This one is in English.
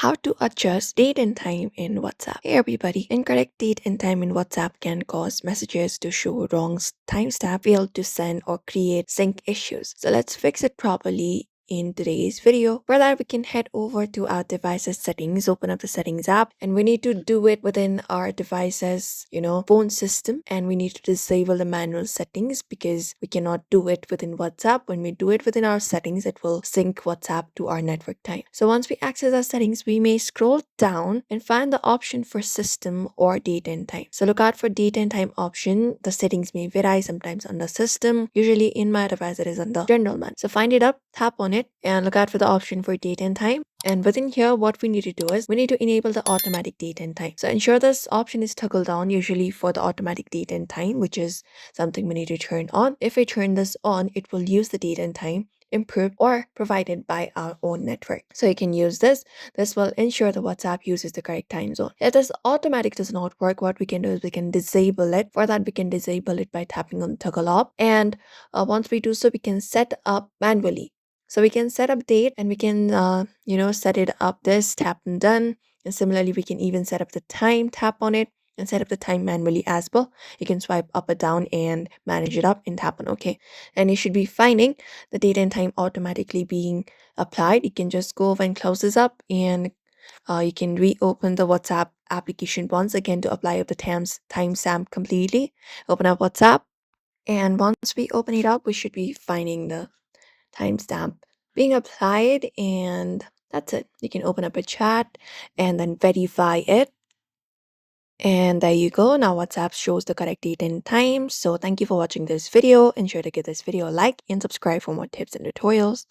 how to adjust date and time in WhatsApp. Hey everybody, incorrect date and time in WhatsApp can cause messages to show wrong timestamp, fail to send, or create sync issues. So let's fix it properly in today's video. For that, we can head over to our devices settings, open up the settings app, and we need to do it within our devices, phone system, and we need to disable the manual settings because we cannot do it within WhatsApp. When we do it within our settings, it will sync WhatsApp to our network time. So once we access our settings, we may scroll down and find the option for system or date and time. So look out for date and time option. The settings may vary, sometimes under system. Usually in my device it is under general man. So find it up, tap on it, and look out for the option for date and time. And within here, what we need to do is we need to enable the automatic date and time. So ensure this option is toggled on, usually for the automatic date and time, which is something we need to turn on. If we turn this on, it will use the date and time improved or provided by our own network. So you can use this. This will ensure the WhatsApp uses the correct time zone. If this automatic does not work, what we can do is we can disable it. For that, we can disable it by tapping on toggle off. And once we do so, we can set up manually. So we can set up date and we can, set it up this, tap and done. And similarly, we can even set up the time, tap on it and set up the time manually as well. You can swipe up or down and manage it up and tap on OK. And you should be finding the date and time automatically being applied. You can just go over and close this up, and you can reopen the WhatsApp application once again to apply up the timestamp completely. Open up WhatsApp, and once we open it up, we should be finding the timestamp being applied, and that's it. You can open up a chat and then verify it. And there you go. Now WhatsApp shows the correct date and time. So thank you for watching this video. Ensure to give this video a like and subscribe for more tips and tutorials.